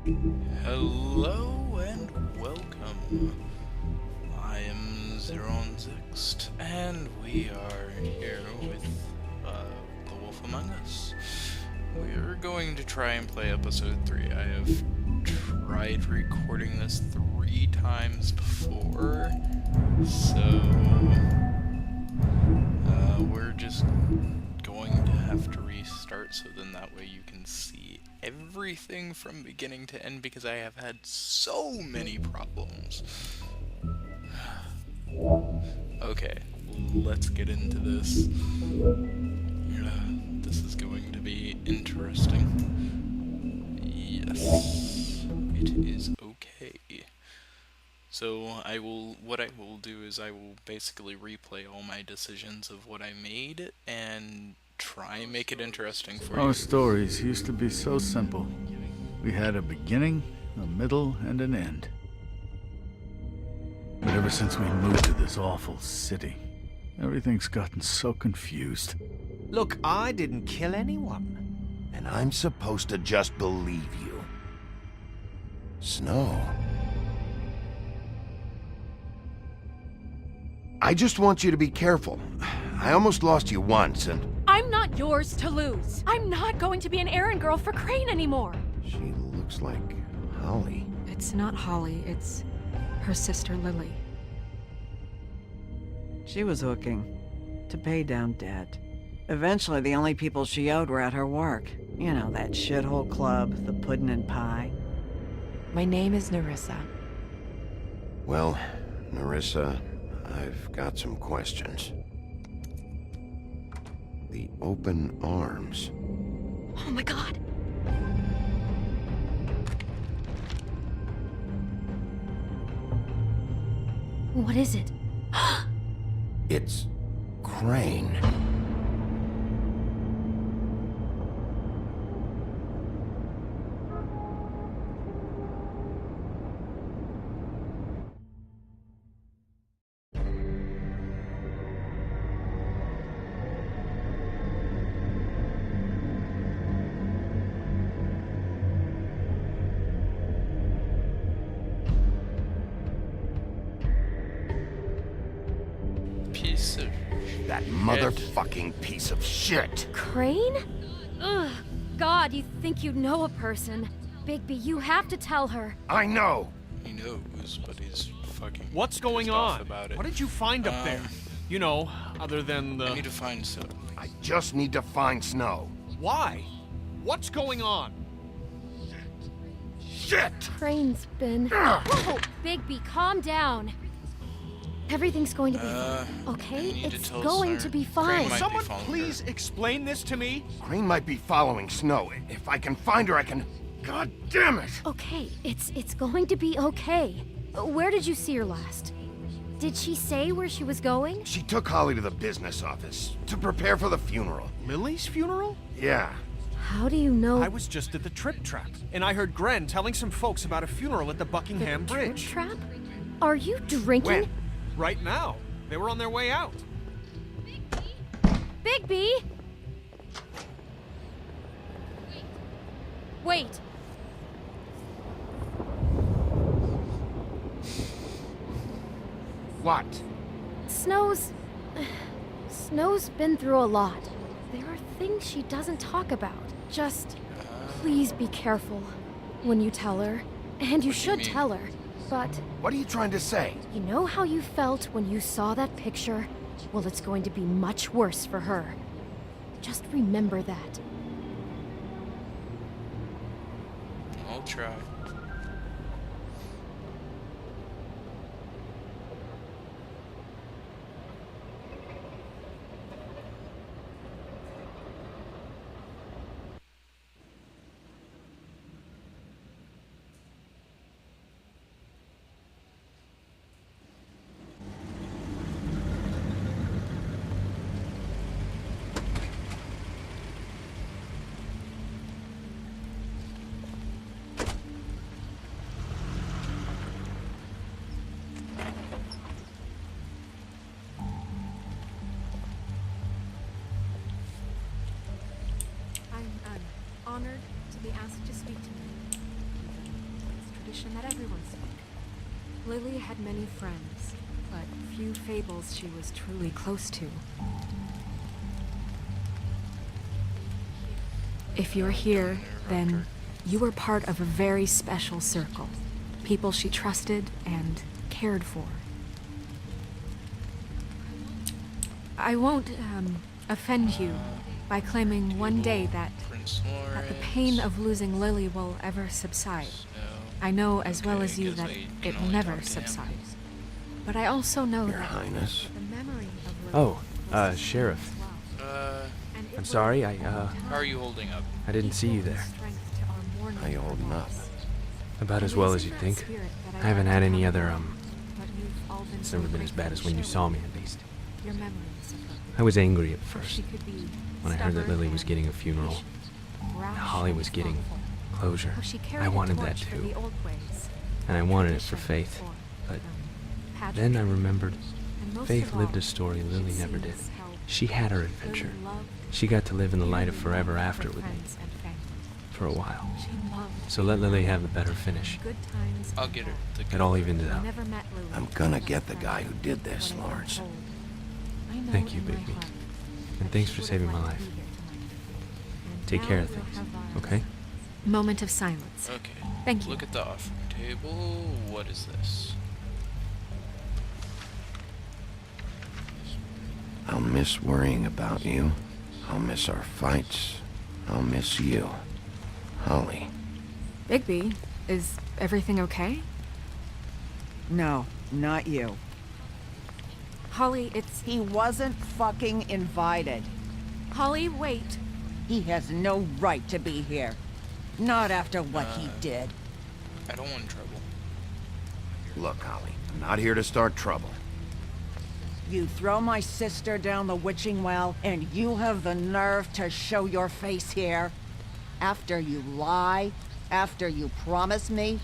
Hello and welcome. I am ZeroNzxt, and we are here with The Wolf Among Us. We are going to try and play episode 3. I have tried recording this 3 times before, so we're just going to have to restart, so then that way you can see everything from beginning to end, because I have had so many problems. Okay, let's get into this. This is going to be interesting. Yes, it is okay. So what I will do is I will basically replay all my decisions of what I made and try and make it interesting for you. Our stories used to be so simple. We had a beginning, a middle, and an end. But ever since we moved to this awful city, everything's gotten so confused. Look, I didn't kill anyone. And I'm supposed to just believe you. Snow. I just want you to be careful. I almost lost you once, and... I'm not yours to lose. I'm not going to be an errand girl for Crane anymore. She looks like Holly. It's not Holly, it's her sister Lily. She was hooking to pay down debt. Eventually, the only people she owed were at her work. You know, that shithole club, the puddin' and pie. My name is Nerissa. Well, Nerissa, I've got some questions. The open arms. Oh my god! What is it? It's Crane. Piece of That motherfucking piece of shit. Crane? Ugh. God, you think you know a person. Bigby, you have to tell her. I know. He knows, but he's fucking What's going pissed off on? about it. What did you find up there? You know, other than the... I need to find something. I just need to find Snow. Why? What's going on? Shit! Crane's been... Whoa! Bigby, calm down. Everything's going to be fine, okay? I need to It's tell going Sir. to be Crane fine. might be Someone following please her. explain this to me? Crane might be following Snow. If I can find her, I can... God damn it! Okay, it's going to be okay. Where did you see her last? Did she say where she was going? She took Holly to the business office to prepare for the funeral. Lily's funeral? Yeah. How do you know I was just at the Trip Trap, and I heard Gren telling some folks about a funeral at the Buckingham the Bridge. trap? Are you drinking? When? Right now. They were on their way out. Bigby! Wait. What? Snow's been through a lot. There are things she doesn't talk about. Just please be careful when you tell her. And you should tell her. But What are you trying to say? you know how you felt when you saw that picture? Well, it's going to be much worse for her. Just remember that. I'll try. I'm honored to be asked to speak to you. reputation that everyone spoke. Lily had many friends, but few fables she was truly close to. If you're here, then you were part of a very special circle. People she trusted and cared for. I won't, offend you by claiming one day that the pain of losing Lily will ever subside. I know as well as you that it will never subside. But I also know Your that Highness. the memory of Lily Oh, Sheriff. I'm sorry, How are you holding up? I didn't see you there. How you holding up? About as well as you'd think. I haven't had any other, it's never been as bad as when you saw me, at least. Your memories of her. I was angry at How first, she could be when I heard that stubborn Lily was and getting a funeral. rash Holly and was getting thoughtful. closure. How she carried I a wanted that torch for too. the old ways, And I wanted it for tradition Faith. for, But pageantry. then I remembered And most Faith of lived all, a story Lily it never did. seems how She had her Lily adventure. loved She got to live in the light of dearly forever her after with me. friends and family. For a while. She loved So let Lily have a better finish. good times I'll and get her bad. to It all evened it I out. never met Lily. I'm gonna but get the I guy who did this, what I Lawrence. told. I know Thank you, in my Bigby. heart And that thanks she for would saving have my liked to life. be here tonight. And Take now care of we'll things, have our okay? Moment of silence. Okay. Thank you. Look at the offering table. What is this? I'll miss worrying about you. I'll miss our fights. I'll miss you. Holly. Bigby, is everything okay? No, not you. Holly, it's... He wasn't fucking invited. Holly, wait. He has no right to be here. Not after what he did. I don't want trouble. Look, Holly, I'm not here to start trouble. You throw my sister down the witching well, and you have the nerve to show your face here? After you lie? After you promise me?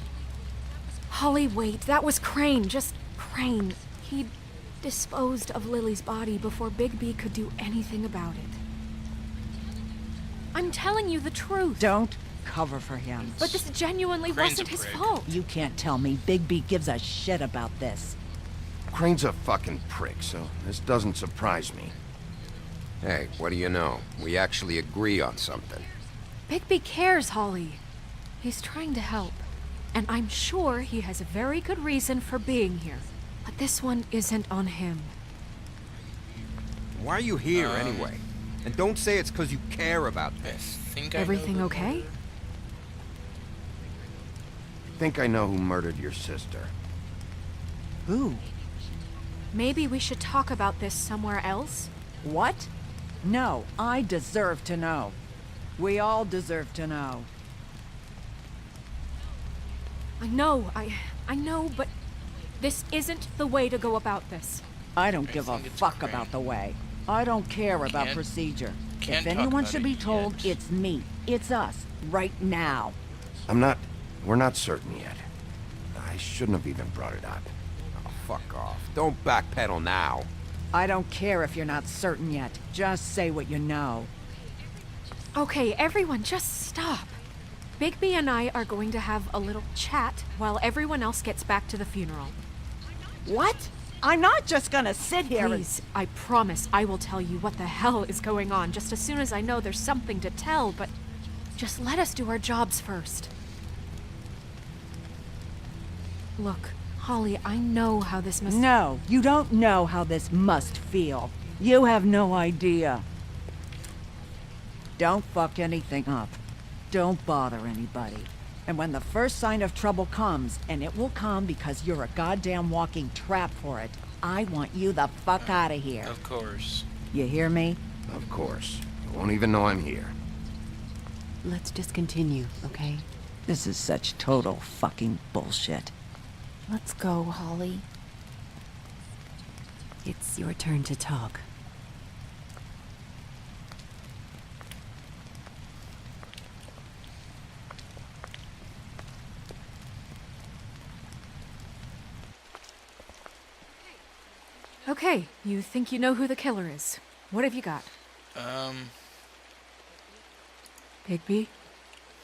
Holly, wait. That was Crane. Just Crane. He disposed of Lily's body before Bigby could do anything about it. I'm telling you the truth. Don't cover for him. But this genuinely Crane's wasn't a his prick. fault. You can't tell me Bigby gives a shit about this. Crane's a fucking prick, so this doesn't surprise me. Hey, what do you know? We actually agree on something. Bigby cares, Holly. He's trying to help. And I'm sure he has a very good reason for being here. But this one isn't on him. Why are you here anyway? And don't say it's because you care about I this. think I know Everything the okay? murder. Think I know who murdered your sister. Who? Maybe we should talk about this somewhere else? What? No, I deserve to know. We all deserve to know. I know, but this isn't the way to go about this. I don't give a think it's fuck Crane. about the way. I don't care about Can't- procedure. can't If talk anyone about should it be told, yet. it's me. It's us. Right now. We're not certain yet. I shouldn't have even brought it up. Oh, fuck off. Don't backpedal now. I don't care if you're not certain yet. Just say what you know. Okay, everyone, just stop. Bigby and I are going to have a little chat while everyone else gets back to the funeral. What? I'm not just gonna sit here and... Please, I promise I will tell you what the hell is going on just as soon as I know there's something to tell, but just let us do our jobs first. Look, Holly, I know how this must... No, you don't know how this must feel. You have no idea. Don't fuck anything up. Don't bother anybody. And when the first sign of trouble comes, and it will come because you're a goddamn walking trap for it, I want you the fuck out of here. Of course. You hear me? Of course. I won't even know I'm here. Let's just continue, okay? This is such total fucking bullshit. Let's go, Holly. It's your turn to talk. Okay, you think you know who the killer is. What have you got? Bigby?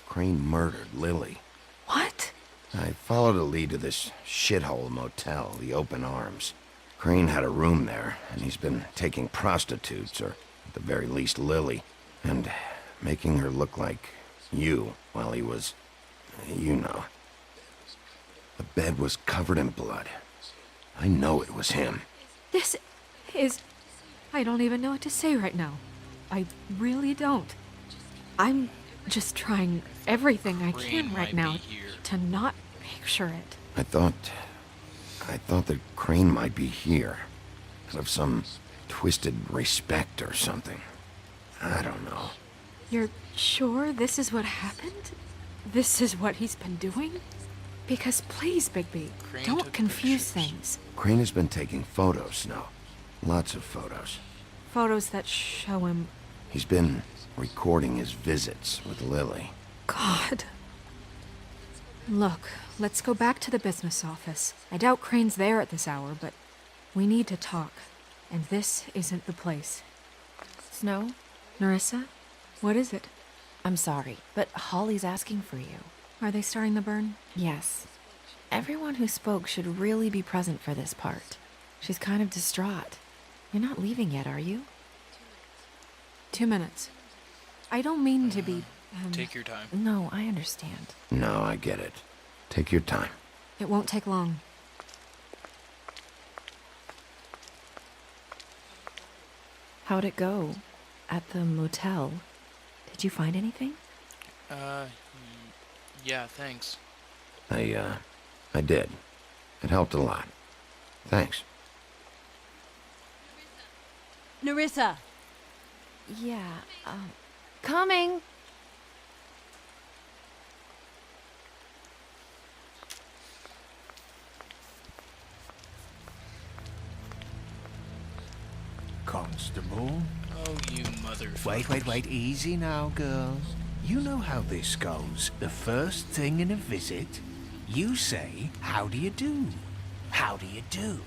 Crane murdered Lily. What? I followed a lead to this shithole motel, the Open Arms. Crane had a room there, and he's been taking prostitutes, or at the very least Lily, and making her look like you while he was... you know. The bed was covered in blood. I know it was him. This is... I don't even know what to say right now. I really don't. I'm just trying everything I can right now to not picture it. I thought that Crane might be here. Out of some twisted respect or something. I don't know. You're sure this is what happened? This is what he's been doing? Because please, Bigby, don't confuse things. Crane has been taking photos now. Lots of photos. Photos that show him... He's been recording his visits with Lily. God. Look, let's go back to the business office. I doubt Crane's there at this hour, but we need to talk. And this isn't the place. Snow? Nerissa? What is it? I'm sorry, but Holly's asking for you. Are they starting the burn? Yes. Everyone who spoke should really be present for this part. She's kind of distraught. You're not leaving yet, are you? 2 minutes. I don't mean to be... Take your time. No, I understand. No, I get it. Take your time. It won't take long. How'd it go? At the motel? Did you find anything? Yeah, thanks. I did. It helped a lot. Thanks. Nerissa! Yeah, coming! Constable? Oh, you motherfucker. Wait, easy now, girls. You know how this goes. The first thing in a visit, you say, how do you do? How do you do?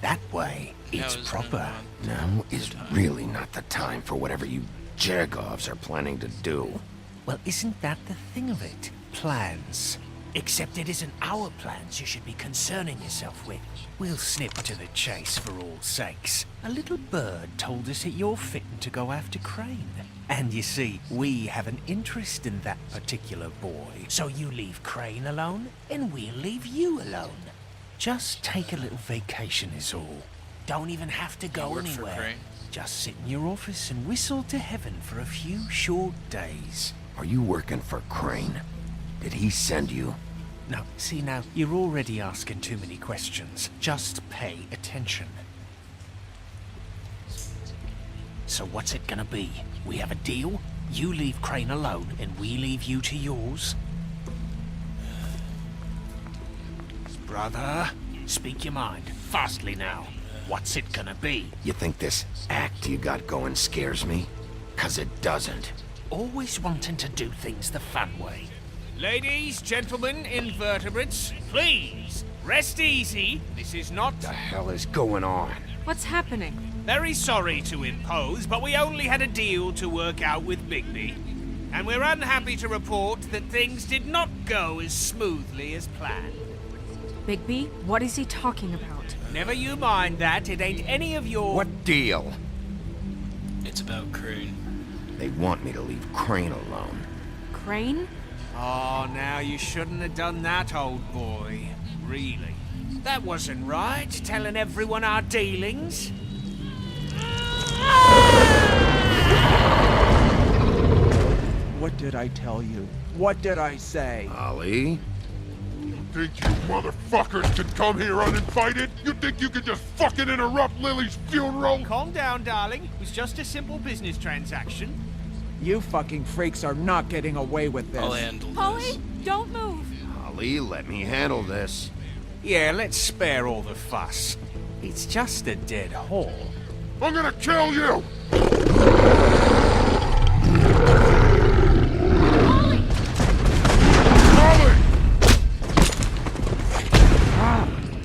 That way, it's proper. Now is really not the time for whatever you jergovs are planning to do. Well, isn't that the thing of it? Plans. Except it isn't our plans you should be concerning yourself with. We'll snip to the chase for all sakes. A little bird told us that you're fitting to go after Crane. And you see, we have an interest in that particular boy. So you leave Crane alone, and we'll leave you alone. Just take a little vacation is all. Don't even have to go anywhere. Just sit in your office and whistle to heaven for a few short days. Are you working for Crane? Did he send you? No, see now, you're already asking too many questions. Just pay attention. So what's it gonna be? We have a deal? You leave Crane alone, and we leave you to yours? Brother, speak your mind. Fastly now. What's it gonna be? You think this act you got going scares me? 'Cause it doesn't. Always wanting to do things the fun way. Ladies, gentlemen, invertebrates, please, rest easy. This is not... What the hell is going on? What's happening? Very sorry to impose, but we only had a deal to work out with Bigby. And we're unhappy to report that things did not go as smoothly as planned. Bigby, what is he talking about? Never you mind that, it ain't any of your... What deal? It's about Crane. They want me to leave Crane alone. Crane? Oh, now you shouldn't have done that, old boy. Really. That wasn't right, telling everyone our dealings. What did I tell you? What did I say? Ollie? You think you motherfuckers can come here uninvited? You think you can just fucking interrupt Lily's funeral? Calm down, darling. It was just a simple business transaction. You fucking freaks are not getting away with this. I'll handle this. Polly, don't move! Ollie, let me handle this. Yeah, let's spare all the fuss. It's just a dead hole. I'm gonna kill you!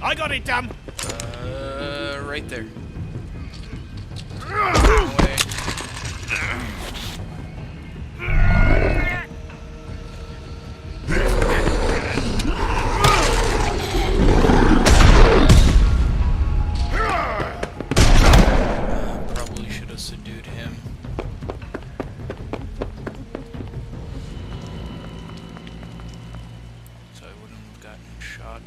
I got it, damn! Right there. shot.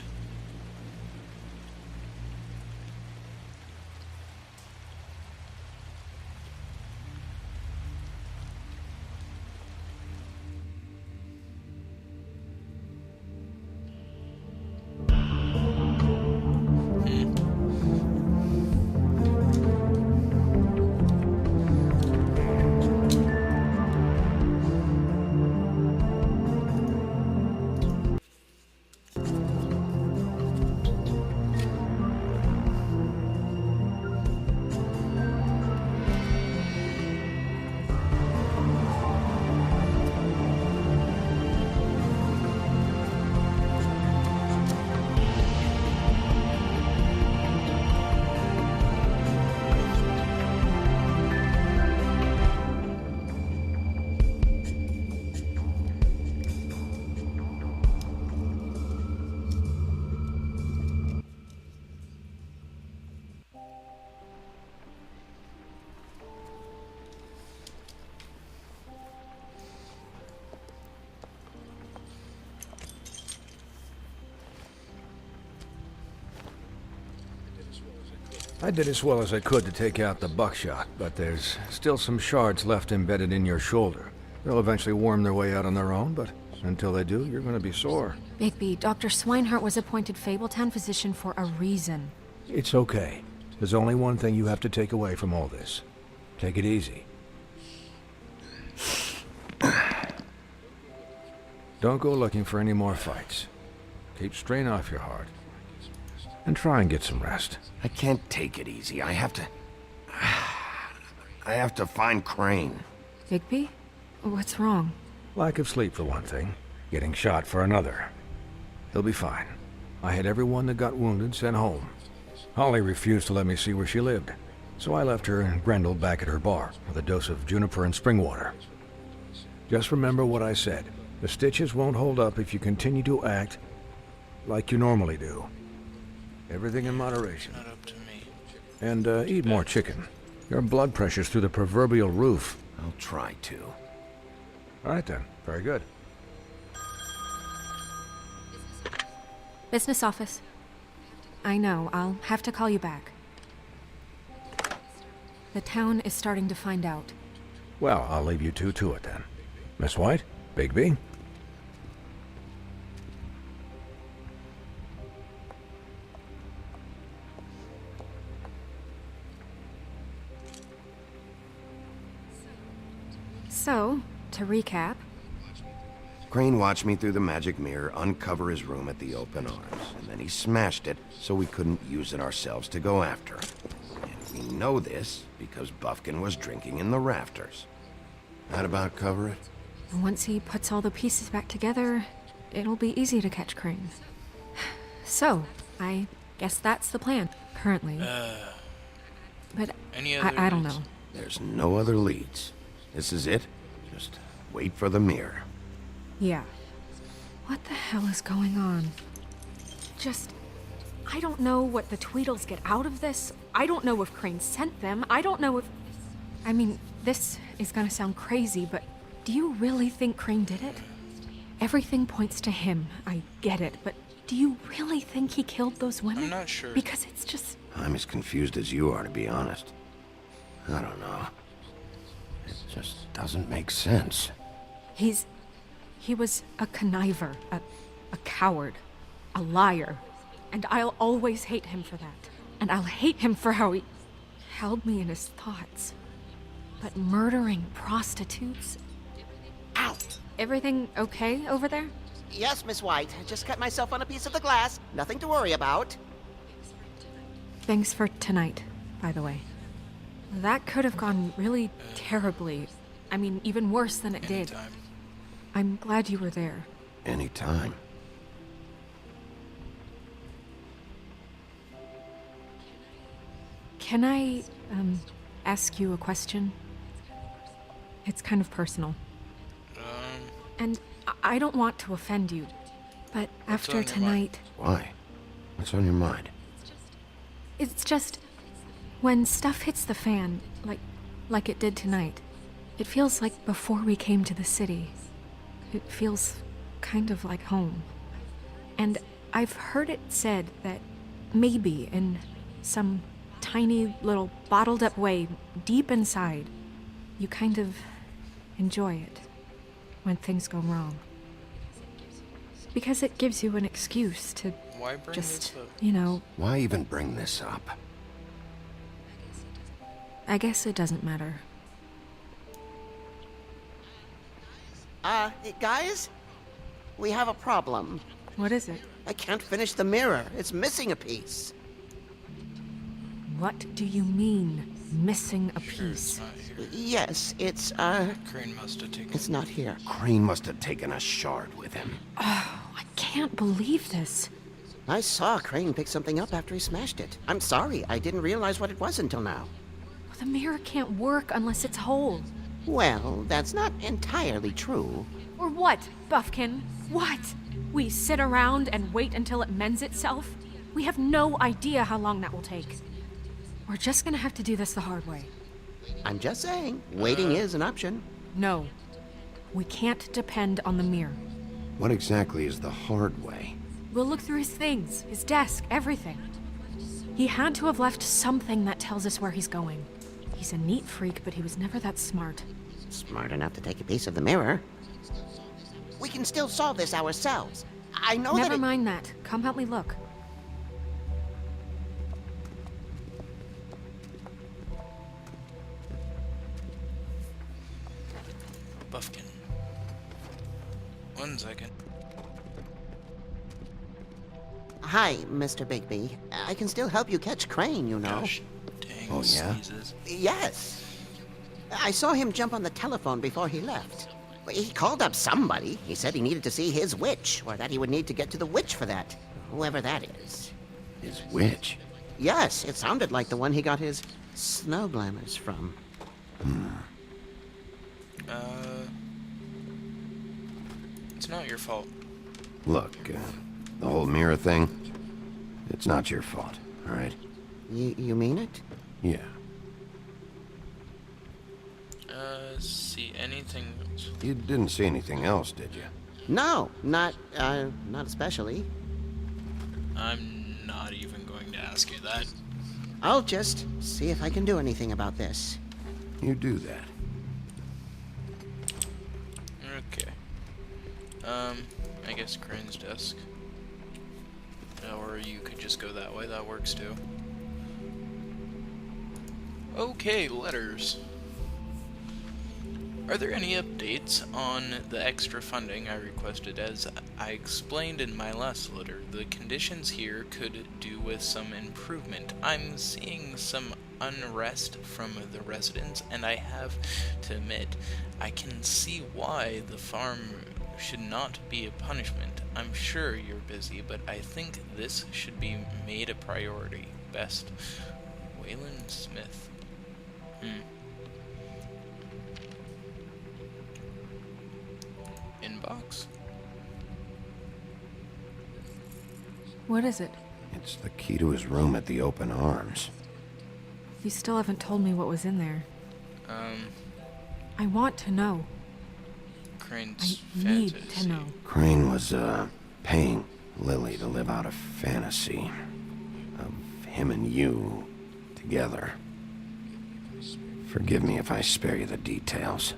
I did as well as I could to take out the buckshot, but there's still some shards left embedded in your shoulder. They'll eventually worm their way out on their own, but until they do, you're gonna be sore. Bigby, Dr. Swinehart was appointed Fabletown physician for a reason. It's okay. There's only one thing you have to take away from all this. Take it easy. Don't go looking for any more fights. Keep strain off your heart. And try and get some rest. I can't take it easy. I have to find Crane. Bigby? What's wrong? Lack of sleep for one thing. Getting shot for another. He'll be fine. I had everyone that got wounded sent home. Holly refused to let me see where she lived, so I left her and Grendel back at her bar with a dose of juniper and spring water. Just remember what I said. The stitches won't hold up if you continue to act like you normally do. Everything in moderation. Not up to me. And eat more chicken. Your blood pressure's through the proverbial roof. I'll try to. All right then. Very good. Business office. I know, I'll have to call you back. The town is starting to find out. Well, I'll leave you two to it then. Miss White? Bigby? So, to recap... Crane watched me through the magic mirror uncover his room at the open arms, and then he smashed it so we couldn't use it ourselves to go after him. And we know this because Buffkin was drinking in the rafters. That about cover it? Once he puts all the pieces back together, it'll be easy to catch Crane. So, I guess that's the plan, currently. But I don't know. There's no other leads. This is it. Just wait for the mirror. Yeah. What the hell is going on? I don't know what the Tweedles get out of this. I don't know if Crane sent them. I don't know if... I mean, this is gonna sound crazy, but do you really think Crane did it? Everything points to him. I get it, but do you really think he killed those women? I'm not sure. Because it's just... I'm as confused as you are, to be honest. I don't know. It just doesn't make sense. He was a conniver, a coward, a liar. And I'll always hate him for that. And I'll hate him for how he held me in his thoughts. But murdering prostitutes? Ow! Everything okay over there? Yes, Miss White. I just cut myself on a piece of the glass. Nothing to worry about. Thanks for tonight, by the way. That could have gone really terribly. I mean, even worse than it did. I'm glad you were there. Anytime. Can I, ask you a question? It's kind of personal. And I don't want to offend you, but after tonight... Why? What's on your mind? It's just... when stuff hits the fan, like it did tonight, it feels like before we came to the city. It feels kind of like home. And I've heard it said that maybe in some tiny little bottled up way deep inside, you kind of enjoy it when things go wrong. Because it gives you an excuse to Why bring just, this up? you know... Why even bring this up? I guess it doesn't matter. Guys? We have a problem. What is it? I can't finish the mirror. It's missing a piece. What do you mean, missing a piece? Yes, it's, Crane must have taken... It's not here. Crane must have taken a shard with him. Oh, I can't believe this. I saw Crane pick something up after he smashed it. I'm sorry, I didn't realize what it was until now. Well, the mirror can't work unless it's whole. Well, that's not entirely true. Or what, Buffkin? What? We sit around and wait until it mends itself? We have no idea how long that will take. We're just gonna have to do this the hard way. I'm just saying, waiting is an option. No. We can't depend on the mirror. What exactly is the hard way? We'll look through his things, his desk, everything. He had to have left something that tells us where he's going. He's a neat freak, but he was never that smart. Smart enough to take a piece of the mirror. We can still solve this ourselves. I know Never mind that. Come help me look. Buffkin. 1 second. Hi, Mr. Bigby. I can still help you catch Crane, you know. Gosh, dang, Oh, yeah? sneezes. Yes. I saw him jump on the telephone before he left. He called up somebody. He said he needed to see his witch, or that he would need to get to the witch for that. Whoever that is. His witch? Yes, it sounded like the one he got his snow glamours from. It's not your fault. Look, the whole mirror thing, it's not your fault, all right? You mean it? Yeah. See anything else? You didn't see anything else, did you? No, not especially. I'm not even going to ask you that. I'll just see if I can do anything about this. You do that. Okay. I guess Crane's desk. Or you could just go that way, that works too. Okay, letters. Are there any updates on the extra funding I requested? As I explained in my last letter, the conditions here could do with some improvement. I'm seeing some unrest from the residents, and I have to admit, I can see why the farm should not be a punishment. I'm sure you're busy, but I think this should be made a priority. Best, Waylon Smith. Inbox? What is it? It's the key to his room at the Open Arms. You still haven't told me what was in there. I want to know. Crane's I need to know. Crane was, paying Lily to live out a fantasy of him and you together. Forgive me if I spare you the details.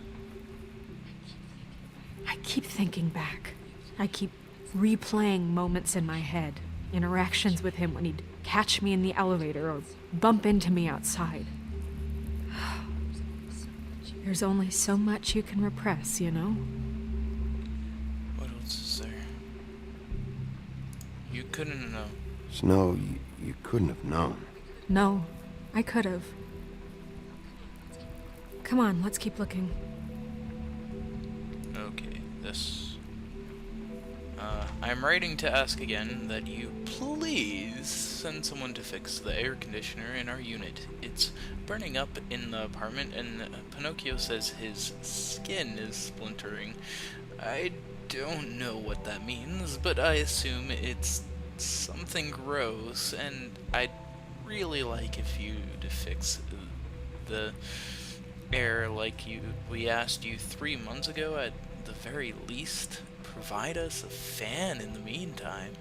I keep thinking back. I keep replaying moments in my head. Interactions with him when he'd catch me in the elevator or bump into me outside. There's only so much you can repress, you know? What else is there? You couldn't know. Snow, you couldn't have known. No, I could have. Come on, let's keep looking. Okay, this. I'm writing to ask again that you please send someone to fix the air conditioner in our unit. It's burning up in the apartment, and Pinocchio says his skin is splintering. I don't know what that means, but I assume it's something gross, and I'd really like if you to fix the air like we asked you 3 months ago. At the very least, provide us a fan in the meantime.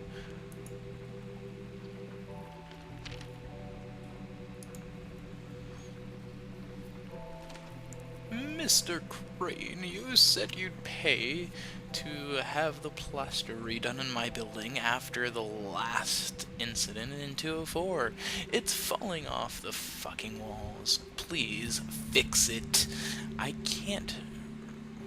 Mr. Crane, you said you'd pay to have the plaster redone in my building after the last incident in 204. It's falling off the fucking walls. Please fix it. I can't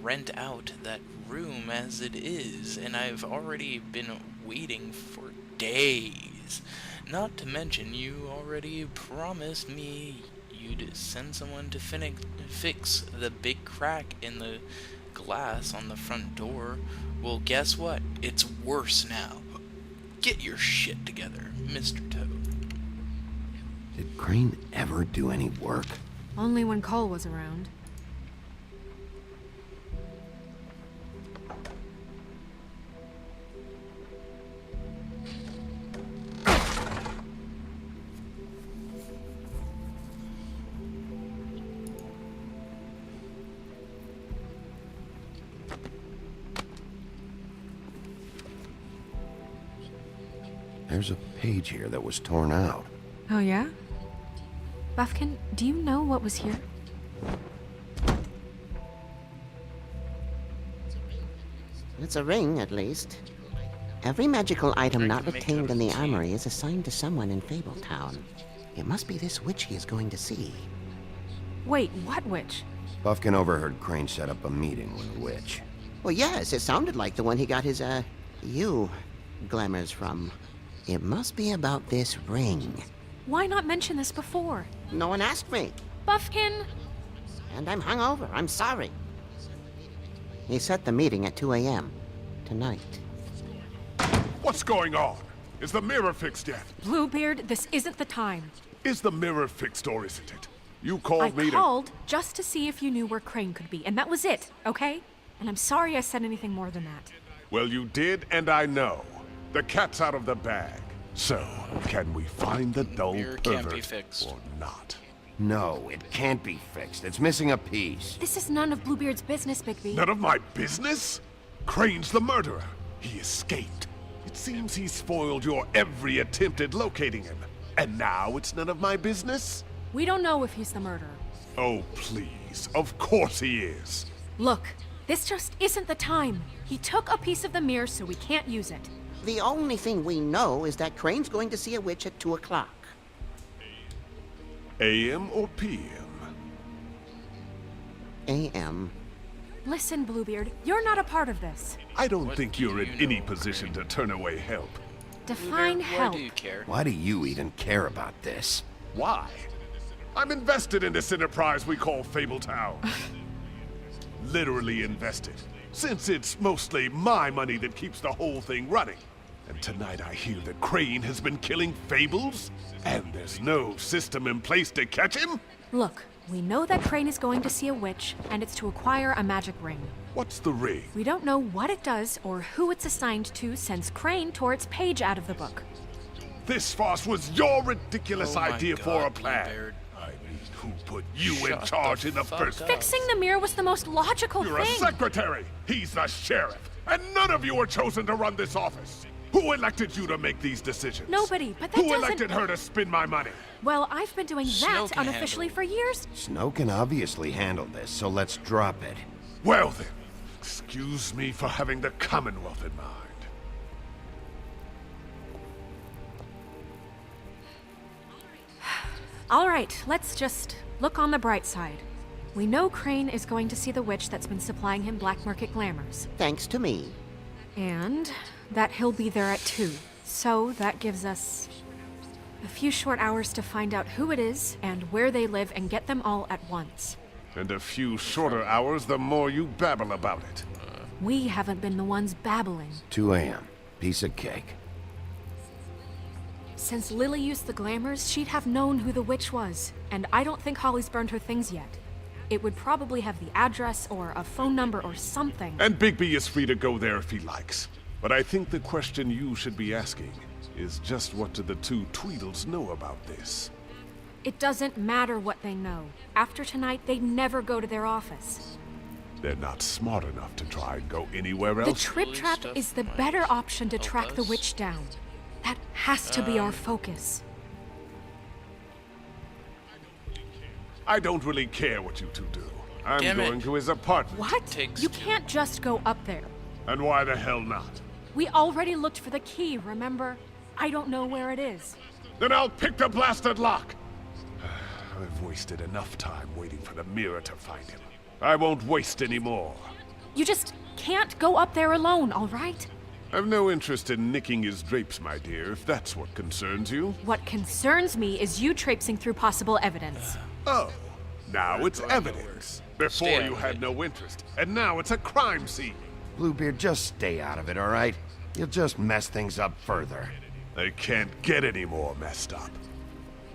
rent out that room as it is, and I've already been waiting for days. Not to mention, you already promised me you'd send someone to fix the big crack in the glass on the front door. Well, guess what? It's worse now. Get your shit together, Mr. Toad. Did Crane ever do any work? Only when Cole was around. There's a page here that was torn out. Oh, yeah? Buffkin, do you know what was here? It's a ring, at least. Every magical item not retained in the armory is assigned to someone in Fabletown. It must be this witch he is going to see. Wait, what witch? Buffkin overheard Crane set up a meeting with a witch. Well, yes, it sounded like the one he got his, glamours from. It must be about this ring. Why not mention this before? No one asked me. Buffkin! And I'm hungover. I'm sorry. He set the meeting at 2 a.m. tonight. What's going on? Is the mirror fixed yet? Bluebeard, this isn't the time. Is the mirror fixed or isn't it? You called me I called just to see if you knew where Crane could be, and that was it, okay? And I'm sorry I said anything more than that. Well, you did, and I know. The cat's out of the bag. So, can we find the dull pervert or not? No, it can't be fixed. It's missing a piece. This is none of Bluebeard's business, Bigby. None of my business? Crane's the murderer. He escaped. It seems he spoiled your every attempt at locating him. And now it's none of my business? We don't know if he's the murderer. Oh, please. Of course he is. Look, this just isn't the time. He took a piece of the mirror, so we can't use it. The only thing we know is that Crane's going to see a witch at 2 o'clock. AM or PM? AM. Listen, Bluebeard, you're not a part of this. I don't think you're in any position to turn away help. Define help. Why do you care? Why do you even care about this? Why? I'm invested in this enterprise we call Fabletown. Literally invested. Since it's mostly my money that keeps the whole thing running. And tonight I hear that Crane has been killing Fables? And there's no system in place to catch him? Look, we know that Crane is going to see a witch, and it's to acquire a magic ring. What's the ring? We don't know what it does or who it's assigned to since Crane tore its page out of the book. This farce was your ridiculous idea God, for a plan. Bluebeard. I mean, who put you in charge in the first place? Fixing the mirror was the most logical You're thing. a secretary. He's the sheriff. And none of you were chosen to run this office. Who elected you to make these decisions? Nobody, but that Who doesn't... elected her to spend my money? Well, I've been doing Snow that can unofficially handle for years. Snow can obviously handle this, so let's drop it. Well then, excuse me for having the Commonwealth in mind. All right, let's just look on the bright side. We know Crane is going to see the witch that's been supplying him black market glamours. Thanks to me. And that he'll be there at 2. So that gives us a few short hours to find out who it is and where they live and get them all at once. And a few shorter hours, the more you babble about it. We haven't been the ones babbling. 2 a.m. Piece of cake. Since Lily used the glamours, she'd have known who the witch was. And I don't think Holly's burned her things yet. It would probably have the address or a phone number or something. And Bigby is free to go there if he likes. But I think the question you should be asking is just what do the two Tweedles know about this? It doesn't matter what they know. After tonight, they'd never go to their office. They're not smart enough to try and go anywhere else. The Trip Trap is the better option to track the witch down. That has to be our focus. I don't really care what you two do. I'm Damn it. going to his apartment. What? You can't just go up there. And why the hell not? We already looked for the key, remember? I don't know where it is. Then I'll pick the blasted lock! I've wasted enough time waiting for the mirror to find him. I won't waste any more. You just can't go up there alone, all right? I've no interest in nicking his drapes, my dear, if that's what concerns you. What concerns me is you traipsing through possible evidence. Oh, now it's evidence. Before you had no interest, and now it's a crime scene. Bluebeard, just stay out of it, all right? You'll just mess things up further. They can't get any more messed up.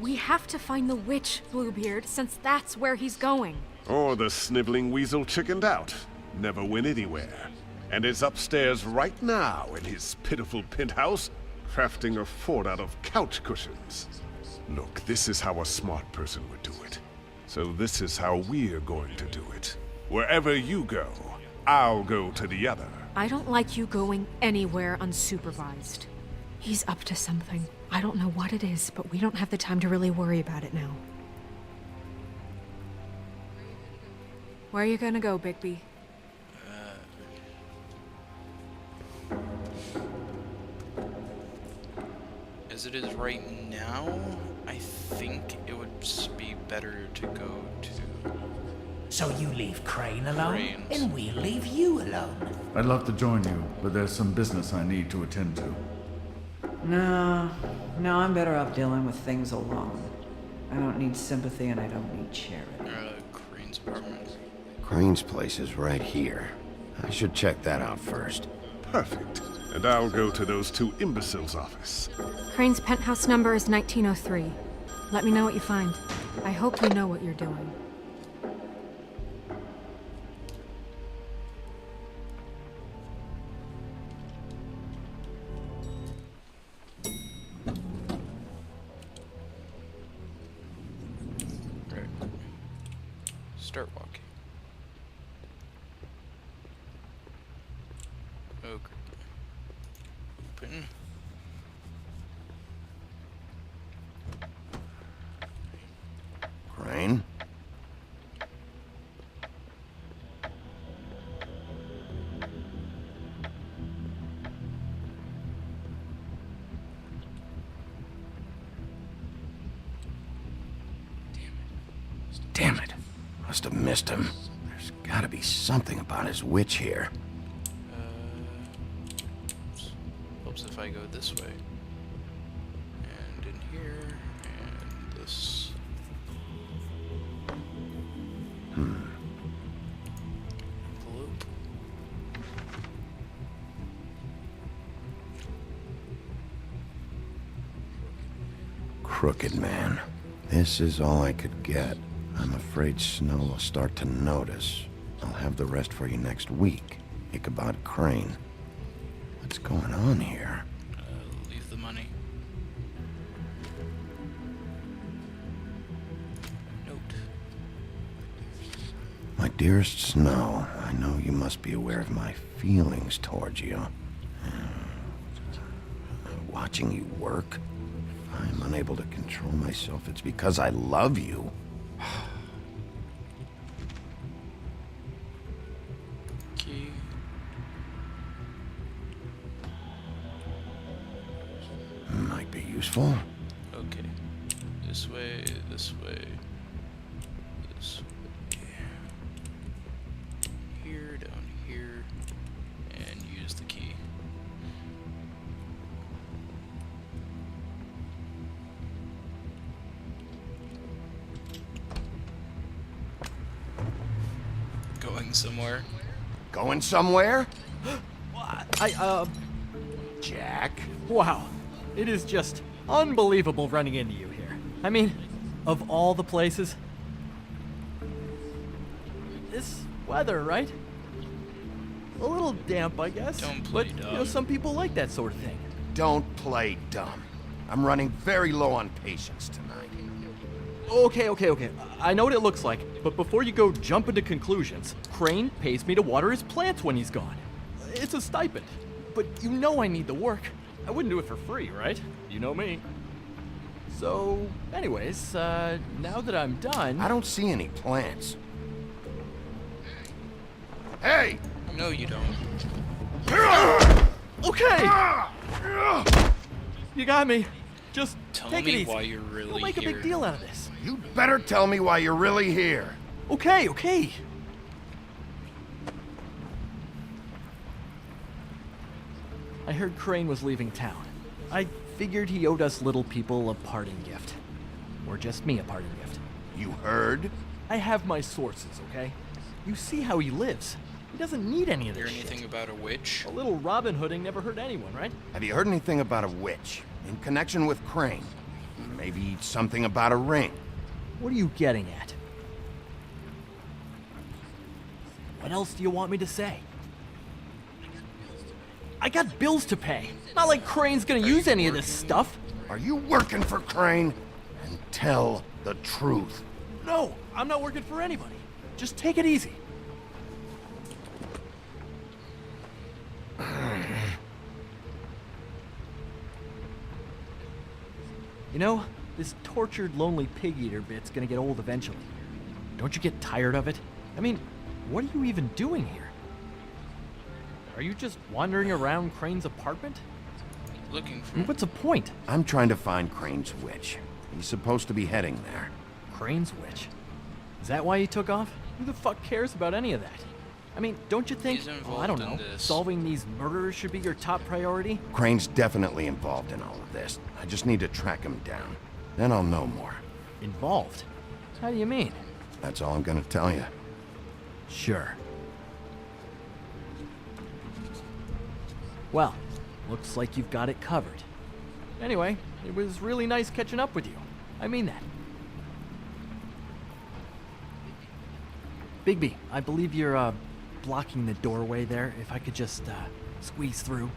We have to find the witch, Bluebeard, since that's where he's going. Or the sniveling weasel chickened out. Never went anywhere. And is upstairs right now in his pitiful penthouse, crafting a fort out of couch cushions. Look, this is how a smart person would do it. So this is how we're going to do it. Wherever you go, I'll go to the other. I don't like you going anywhere unsupervised. He's up to something. I don't know what it is, but we don't have the time to really worry about it now. Where are you gonna go, Bigby? As it is right now, I think it would be better to go to... So you leave Crane alone, Crane's. and we'll leave you alone. I'd love to join you, but there's some business I need to attend to. No, I'm better off dealing with things alone. I don't need sympathy and I don't need charity. Crane's apartment. Crane's place is right here. I should check that out first. Perfect. And I'll go to those two imbeciles' office. Crane's penthouse number is 1903. Let me know what you find. I hope you know what you're doing. Right. Start walking. Okay. Open. Crane? Damn it. Must have missed him. There's gotta be something about his witch here. Helps if I go this way. And in here, and this. Envelope. Crooked man. This is all I could get. I'm afraid Snow will start to notice. I'll have the rest for you next week. Ichabod Crane. What's going on here? Leave the money. Note. My dearest Snow, I know you must be aware of my feelings towards you. Watching you work, if I'm unable to control myself, it's because I love you. Key. Might be useful. Okay. This way, this way, this way. Here, down here, and use the key. Going somewhere. Going somewhere? Jack? Wow. It is just unbelievable running into you here. I mean, of all the places. This weather, right? A little damp, I guess. Don't play but, dumb. you know, some people like that sort of thing. Don't play dumb. I'm running very low on patience tonight. Okay. I know what it looks like, but before you go jumping to conclusions, Crane pays me to water his plants when he's gone. It's a stipend, but you know I need the work. I wouldn't do it for free, right? You know me. So, anyways, now that I'm done... I don't see any plants. Hey! No, you don't. Okay! You got me. Just Tell take it me easy. why you're really Don't make a here. big deal out of this. You better tell me why you're really here. Okay, okay. I heard Crane was leaving town. I figured he owed us little people a parting gift. Or just me a parting gift. You heard? I have my sources, okay? You see how he lives. He doesn't need any of Hear this anything shit. about a witch? A little Robin Hooding never hurt anyone, right? Have you heard anything about a witch? In connection with Crane? Maybe something about a ring? What are you getting at? What else do you want me to say? I got bills to pay. Not like Crane's gonna use any of this stuff. Are you working for Crane? And tell the truth. No, I'm not working for anybody. Just take it easy. You know, this tortured, lonely pig-eater bit's gonna get old eventually. Don't you get tired of it? I mean, what are you even doing here? Are you just wandering around Crane's apartment? Looking for... I mean, what's the point? I'm trying to find Crane's witch. He's supposed to be heading there. Crane's witch? Is that why he took off? Who the fuck cares about any of that? I mean, don't you think, He's well, I don't involved know, in this. solving these murders should be your top priority? Crane's definitely involved in all of this. I just need to track him down. Then I'll know more. Involved? How do you mean? That's all I'm gonna tell you. Sure. Well, looks like you've got it covered. Anyway, it was really nice catching up with you. I mean that. Bigby, I believe you're, blocking the doorway there. If I could just, squeeze through.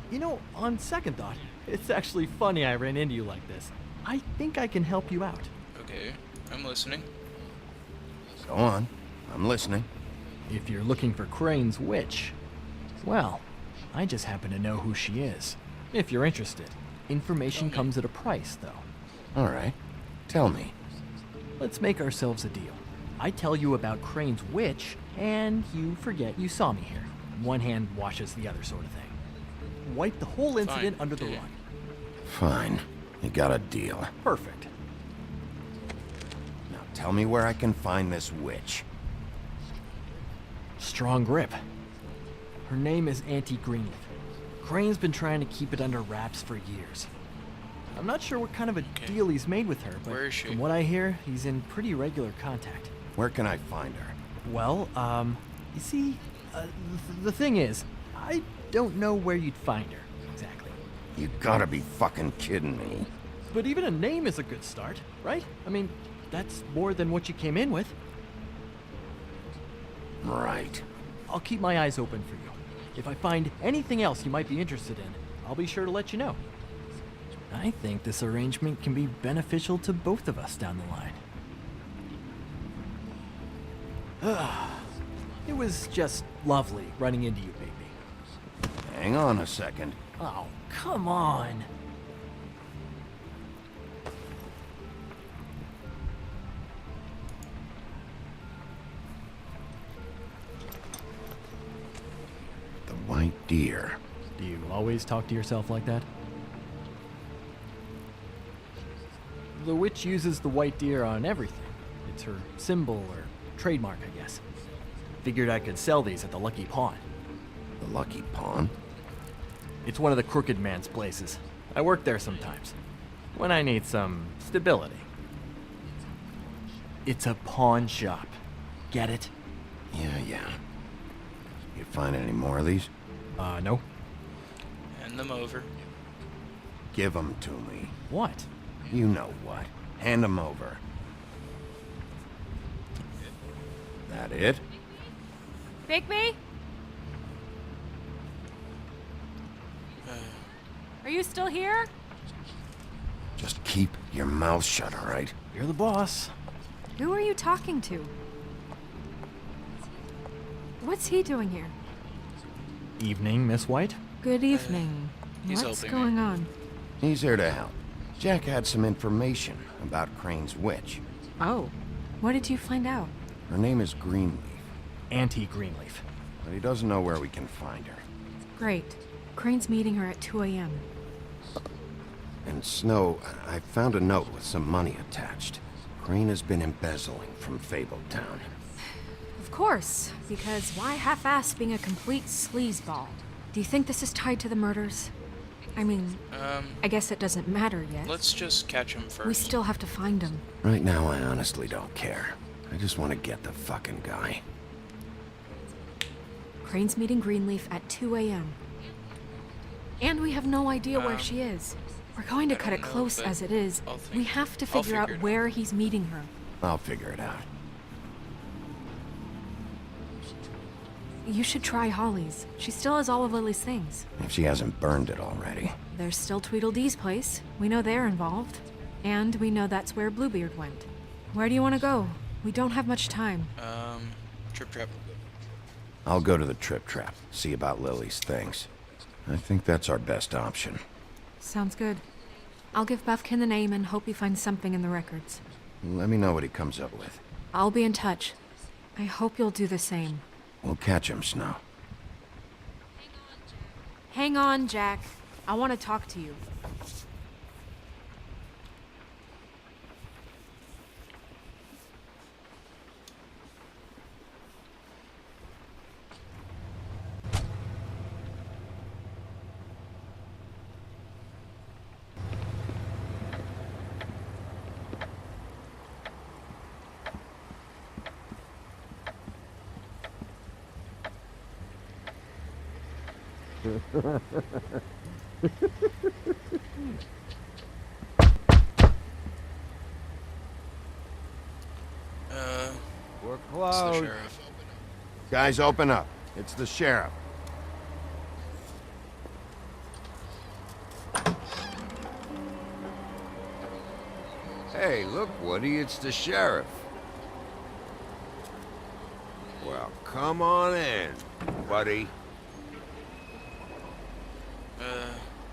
You know, on second thought, it's actually funny I ran into you like this. I think I can help you out. Okay, I'm listening. Go on. I'm listening. If you're looking for Crane's witch, well, I just happen to know who she is. If you're interested. Information comes at a price, though. All right. Tell me. Let's make ourselves a deal. I tell you about Crane's witch, and you forget you saw me here. One hand washes the other sort of thing. Wipe the whole incident under the rug. Fine. You got a deal. Perfect. Now tell me where I can find this witch. Strong grip. Her name is Auntie Greenleaf. Crane's been trying to keep it under wraps for years. I'm not sure what kind of a deal he's made with her, but Where is she? from what I hear, he's in pretty regular contact. Where can I find her? Well, you see, the thing is, I don't know where you'd find her, exactly. You gotta be fucking kidding me. But even a name is a good start, right? I mean, that's more than what you came in with. Right. I'll keep my eyes open for you. If I find anything else you might be interested in, I'll be sure to let you know. I think this arrangement can be beneficial to both of us down the line. It was just lovely running into you, Bigby. Hang on a second. Oh, come on. The white deer. Do you always talk to yourself like that? The witch uses the white deer on everything. It's her symbol or trademark, I guess. Figured I could sell these at the Lucky Pawn. The Lucky Pawn? It's one of the crooked man's places. I work there sometimes. When I need some stability. It's a pawn shop. Get it? Yeah. You find any more of these? No. Hand them over. Give them to me. What? You know what. Hand them over. That it? Bigby? Are you still here? Just keep your mouth shut, all right? You're the boss. Who are you talking to? What's he doing here? Evening, Miss White. Good evening. He's What's helping going on? He's here to help. Jack had some information about Crane's witch. Oh, what did you find out? Her name is Greenleaf. anti-Greenleaf. But he doesn't know where we can find her. Great. Crane's meeting her at 2 a.m. And Snow, I found a note with some money attached. Crane has been embezzling from Fabletown. Of course, because why half-ass being a complete sleazeball? Do you think this is tied to the murders? I mean, I guess it doesn't matter yet. Let's just catch him first. We still have to find him. Right now, I honestly don't care. I just want to get the fucking guy. Crane's meeting Greenleaf at 2 a.m. And we have no idea where she is. We're going to cut it close as it is. We have to figure out where he's meeting her. I'll figure it out. You should try Holly's. She still has all of Lily's things. If she hasn't burned it already. There's still Tweedledee's place. We know they're involved. And we know that's where Bluebeard went. Where do you want to go? We don't have much time. Trip Trap. I'll go to the Trip Trap, see about Lily's things. I think that's our best option. Sounds good. I'll give Buffkin the name and hope he finds something in the records. Let me know what he comes up with. I'll be in touch. I hope you'll do the same. We'll catch him, Snow. Hang on, Jack. I want to talk to you. We're It's the closed. sheriff. Guys, open up. It's the sheriff. Hey, look, Woody, it's the sheriff. Well, come on in, buddy.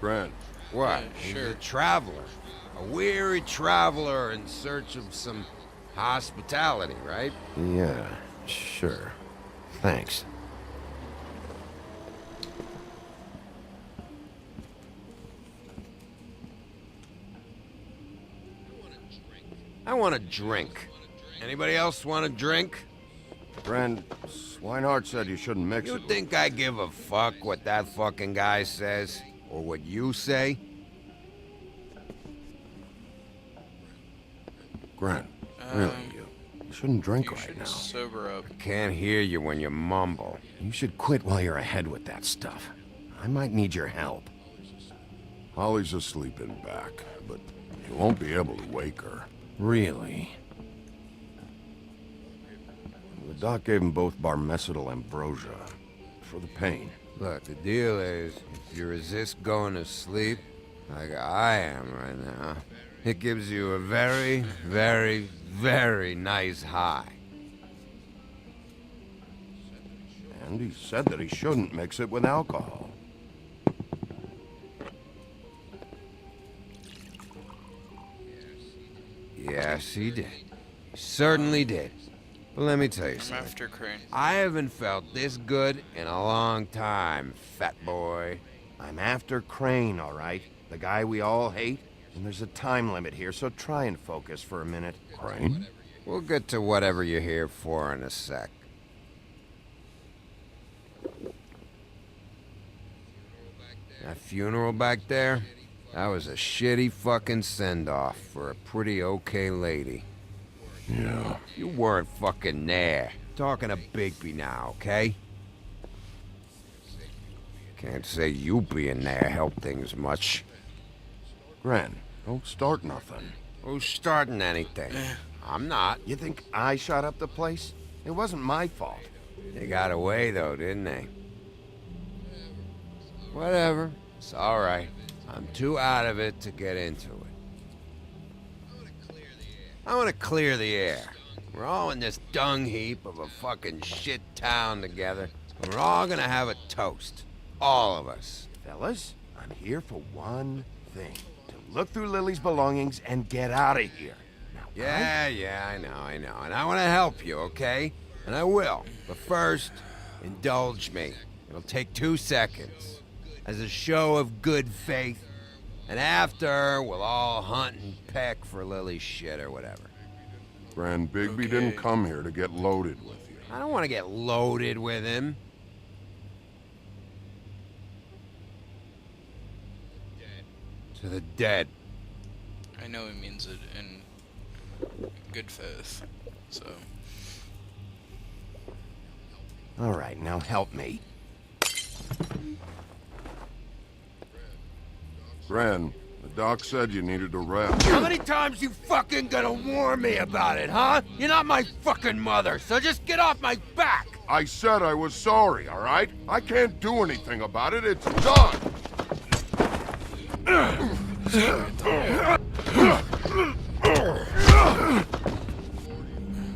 Grant. What? Yeah, He's sure. a traveler. A weary traveler in search of some hospitality, right? Yeah, sure. Thanks. I want a drink. Anybody else want a drink? Friend, Swinehart said you shouldn't mix You it. think I give a fuck what that fucking guy says? Or what you say? Grant, really, you shouldn't drink You right should now. sober up. Can't hear you when you mumble. You should quit while you're ahead with that stuff. I might need your help. Holly's asleep in back, but you won't be able to wake her. Really? The doc gave them both barmecidal ambrosia for the pain. Look, the deal is, if you resist going to sleep, like I am right now, it gives you a very, very, very nice high. And he said that he shouldn't mix it with alcohol. Yes, he did. He certainly did. But let me tell you I'm something. after Crane. I haven't felt this good in a long time, fat boy. I'm after Crane, all right? The guy we all hate. And there's a time limit here, so try and focus for a minute. Crane? We'll get to whatever you're here for in a sec. That funeral back there? That was a shitty fucking send-off for a pretty okay lady. Yeah. You weren't fucking there. Talking to Bigby now, okay? Can't say you being there helped things much. Gren, don't start nothing. Who's starting anything? I'm not. You think I shot up the place? It wasn't my fault. They got away, though, didn't they? Whatever. It's alright. I'm too out of it to get into it. I want to clear the air. We're all in this dung heap of a fucking shit town together. And we're all gonna have a toast. All of us. Fellas, I'm here for one thing. To look through Lily's belongings and get out of here. Now, Yeah, I know. And I want to help you, okay? And I will. But first, indulge me. It'll take 2 seconds. As a show of good faith. And after, we'll all hunt and peck for Lily's shit or whatever. Grand Bigby didn't come here to get loaded with you. I don't want to get loaded with him. To the dead. I know he means it in good faith, so... All right, now help me. Gran, the doc said you needed a rest. How many times you fucking gonna warn me about it, huh? You're not my fucking mother, so just get off my back! I said I was sorry, all right? I can't do anything about it. It's done!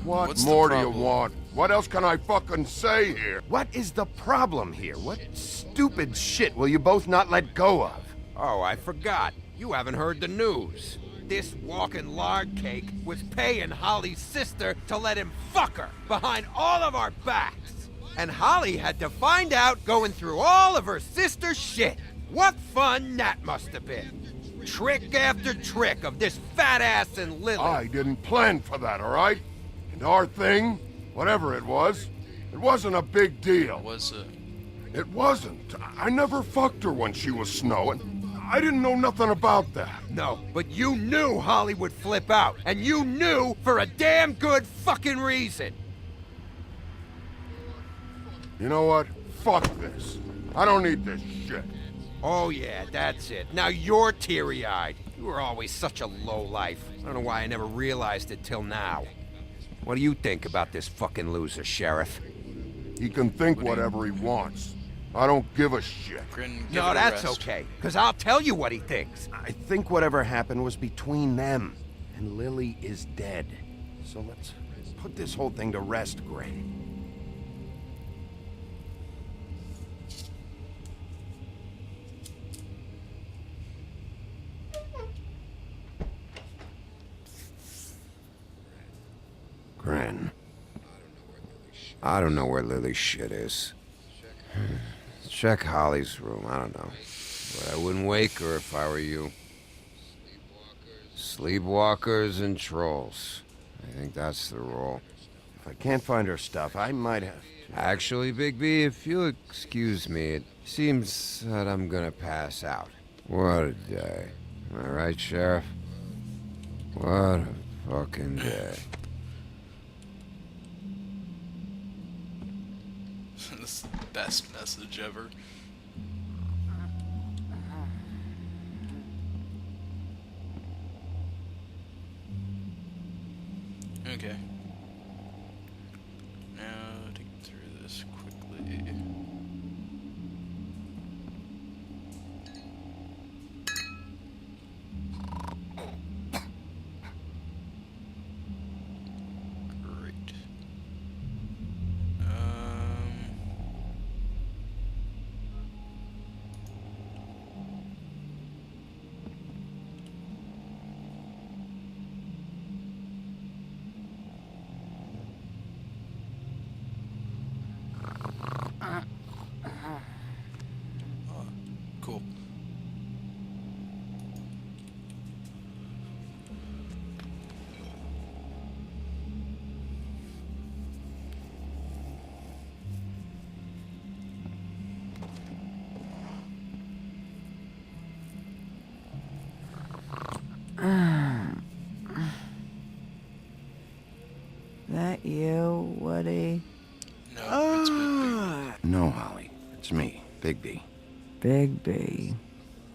What more do you want? What else can I fucking say here? What is the problem here? What stupid shit will you both not let go of? Oh, I forgot. You haven't heard the news. This walking lard cake was paying Holly's sister to let him fuck her behind all of our backs. And Holly had to find out going through all of her sister's shit. What fun that must have been. Trick after trick of this fat ass and Lily. I didn't plan for that, all right? And our thing, whatever it wasn't a big deal. Was it? It wasn't. I never fucked her when she was snowing. I didn't know nothing about that. No, but you knew Holly would flip out. And you knew for a damn good fucking reason. You know what? Fuck this. I don't need this shit. Oh yeah, that's it. Now you're teary-eyed. You were always such a lowlife. I don't know why I never realized it till now. What do you think about this fucking loser, Sheriff? He can think whatever he wants. I don't give a shit. No, that's okay, because I'll tell you what he thinks. I think whatever happened was between them, and Lily is dead. So let's put this whole thing to rest, Gray. Gran. I don't know where Lily's shit is. Check Holly's room, I don't know. But I wouldn't wake her if I were you. Sleepwalkers and trolls. I think that's the rule. If I can't find her stuff, I might have... Actually, Big B, if you'll excuse me, it seems that I'm gonna pass out. What a day. Am I right, Sheriff? What a fucking day. This is the best message ever. Okay. Now to get through this quickly. Great. Cool. That you, Woody? No, it's Big B. No, Holly. It's me, Bigby. Bigby.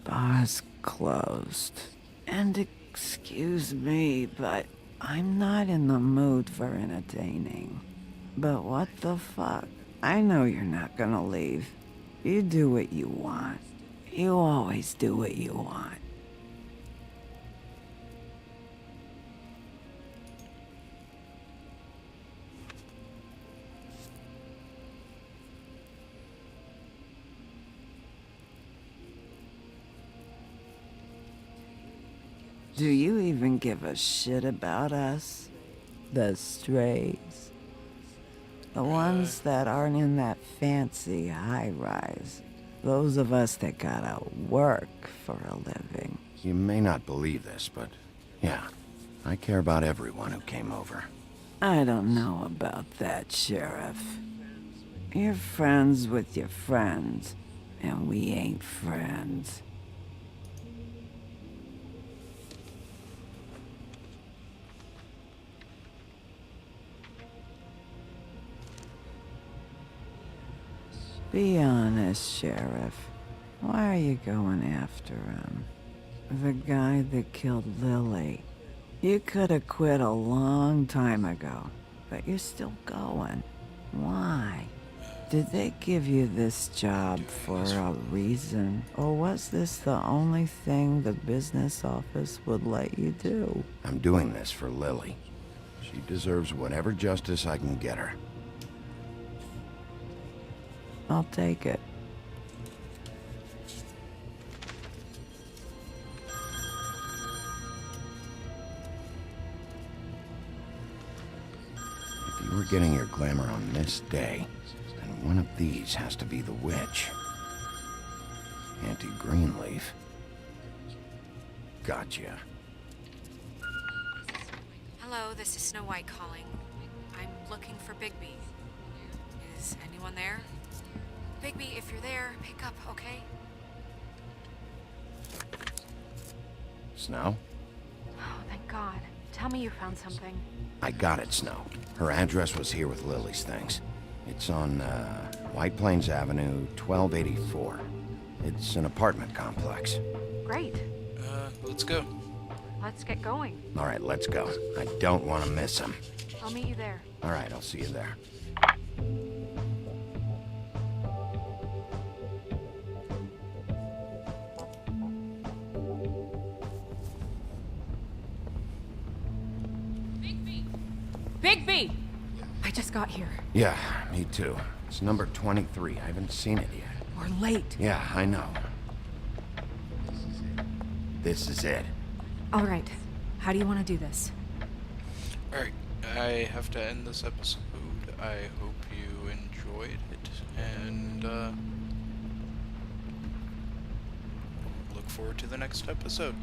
Bar's closed. And excuse me, but I'm not in the mood for entertaining. But what the fuck? I know you're not gonna leave. You do what you want. You always do what you want. Do you even give a shit about us? The strays? The ones that aren't in that fancy high-rise. Those of us that gotta work for a living. You may not believe this, but yeah, I care about everyone who came over. I don't know about that, Sheriff. You're friends with your friends, and we ain't friends. Be honest, Sheriff. Why are you going after him? The guy that killed Lily. You could have quit a long time ago, but you're still going. Why? Did they give you this job for a reason? Or was this the only thing the business office would let you do? I'm doing this for Lily. She deserves whatever justice I can get her. I'll take it. If you were getting your glamour on this day, then one of these has to be the witch. Auntie Greenleaf. Gotcha. Hello, this is Snow White calling. I'm looking for Bigby. Is anyone there? Bigby, if you're there, pick up, okay? Snow? Oh, thank God. Tell me you found something. I got it, Snow. Her address was here with Lily's things. It's on, White Plains Avenue, 1284. It's an apartment complex. Great. Let's go. Let's get going. All right, let's go. I don't want to miss him. I'll meet you there. All right, I'll see you there. Bigby! I just got here. Yeah, me too. It's number 23. I haven't seen it yet. We're late. Yeah, I know. This is it. All right. How do you want to do this? Alright, I have to end this episode. I hope you enjoyed it, and look forward to the next episode.